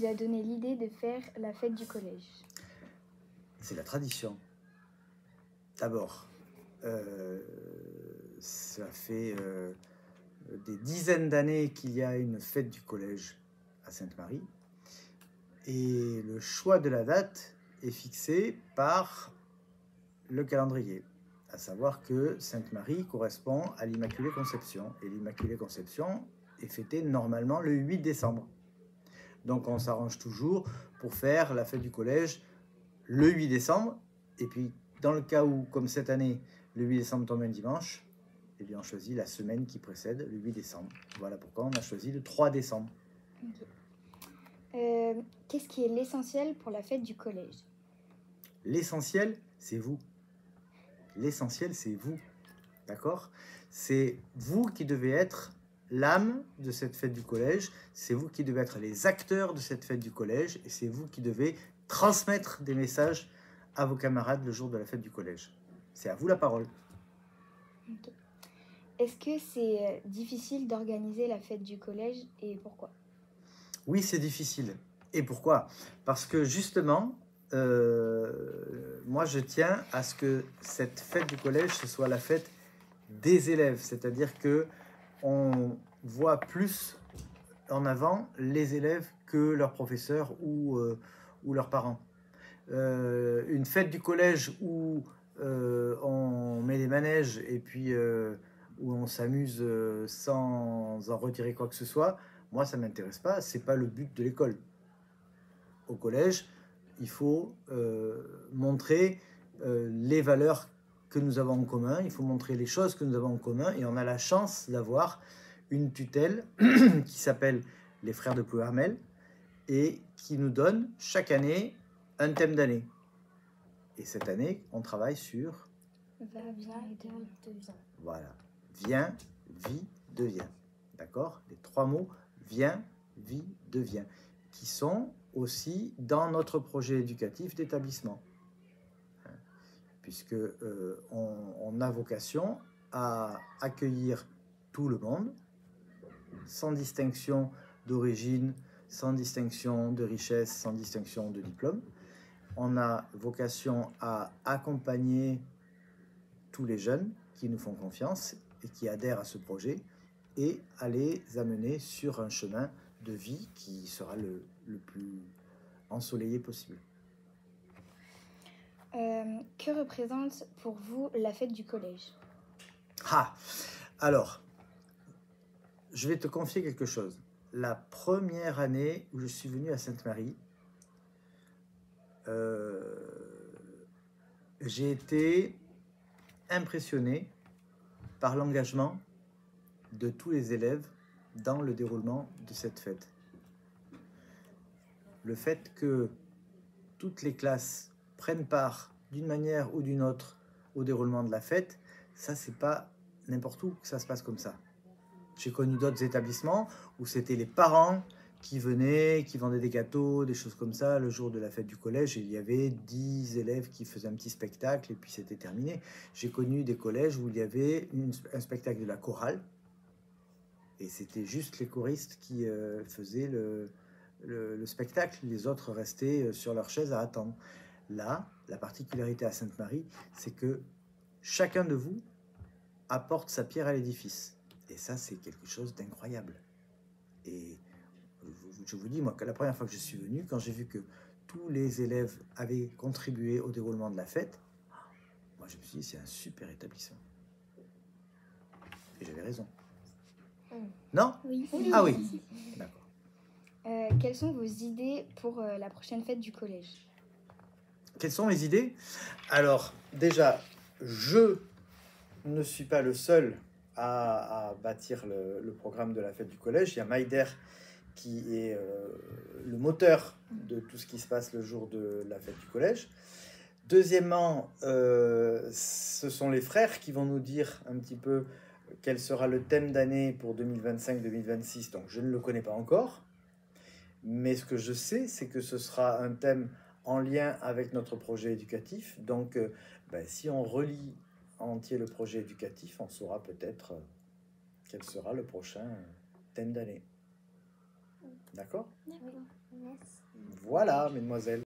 vous a donné l'idée de faire la fête du collège? C'est la tradition. D'abord, ça fait des dizaines d'années qu'il y a une fête du collège à Sainte-Marie. Et le choix de la date est fixé par le calendrier. À savoir que Sainte-Marie correspond à l'Immaculée Conception. Et l'Immaculée Conception est fêtée normalement le 8 décembre. Donc on s'arrange toujours pour faire la fête du collège le 8 décembre. Et puis dans le cas où, comme cette année, le 8 décembre tombe un dimanche, eh bien on choisit la semaine qui précède le 8 décembre. Voilà pourquoi on a choisi le 3 décembre. Okay. Qu'est-ce qui est l'essentiel pour la fête du collège? L'essentiel, c'est vous. L'essentiel, c'est vous. D'accord? C'est vous qui devez être l'âme de cette fête du collège. C'est vous qui devez être les acteurs de cette fête du collège. Et c'est vous qui devez transmettre des messages à vos camarades le jour de la fête du collège. C'est à vous la parole. Okay. Est-ce que c'est difficile d'organiser la fête du collège et pourquoi? Oui, c'est difficile. Et pourquoi? Parce que justement, moi je tiens à ce que cette fête du collège, ce soit la fête des élèves. C'est-à-dire que on voit plus en avant les élèves que leurs professeurs ou leurs parents. Une fête du collège où on met des manèges et puis où on s'amuse sans en retirer quoi que ce soit, moi ça ne m'intéresse pas, c'est pas le but de l'école. Au collège, il faut montrer les valeurs que nous avons en commun, il faut montrer les choses que nous avons en commun, et on a la chance d'avoir une tutelle qui s'appelle les Frères de Plouermel et qui nous donne chaque année un thème d'année. Et cette année, on travaille sur... Va, viens et devient. Voilà. Viens, vis, devient. D'accord? Les trois mots, viens, vis, devient, qui sont aussi dans notre projet éducatif d'établissement. Puisque on a vocation à accueillir tout le monde, sans distinction d'origine, sans distinction de richesse, sans distinction de diplôme. On a vocation à accompagner tous les jeunes qui nous font confiance et qui adhèrent à ce projet et à les amener sur un chemin de vie qui sera le plus ensoleillé possible. Que représente pour vous la fête du collège? Alors, je vais te confier quelque chose. La première année où je suis venu à Sainte-Marie, j'ai été impressionné par l'engagement de tous les élèves dans le déroulement de cette fête. Le fait que toutes les classes prennent part d'une manière ou d'une autre au déroulement de la fête, ça c'est pas n'importe où que ça se passe comme ça. J'ai connu d'autres établissements où c'était les parents qui venaient, qui vendaient des gâteaux, des choses comme ça, le jour de la fête du collège, et il y avait 10 élèves qui faisaient un petit spectacle, et puis c'était terminé. J'ai connu des collèges où il y avait un spectacle de la chorale, et c'était juste les choristes qui faisaient le spectacle. Les autres restaient sur leur chaise à attendre. Là, la particularité à Sainte-Marie, c'est que chacun de vous apporte sa pierre à l'édifice. Et ça, c'est quelque chose d'incroyable. Et je vous dis, moi, que la première fois que je suis venu, quand j'ai vu que tous les élèves avaient contribué au déroulement de la fête, moi, je me suis dit, c'est un super établissement. Et j'avais raison. Non? Oui. Ah oui. D'accord. Quelles sont vos idées pour la prochaine fête du collège? Quelles sont les idées? Alors, déjà, je ne suis pas le seul à bâtir le programme de la fête du collège. Il y a Maïder qui est le moteur de tout ce qui se passe le jour de la fête du collège. Deuxièmement, ce sont les frères qui vont nous dire un petit peu quel sera le thème d'année pour 2025-2026. Donc, je ne le connais pas encore. Mais ce que je sais, c'est que ce sera un thème en lien avec notre projet éducatif. Donc, si on relie entier le projet éducatif, on saura peut-être quel sera le prochain thème d'année. D'accord? D'accord. Merci. Voilà, mesdemoiselles.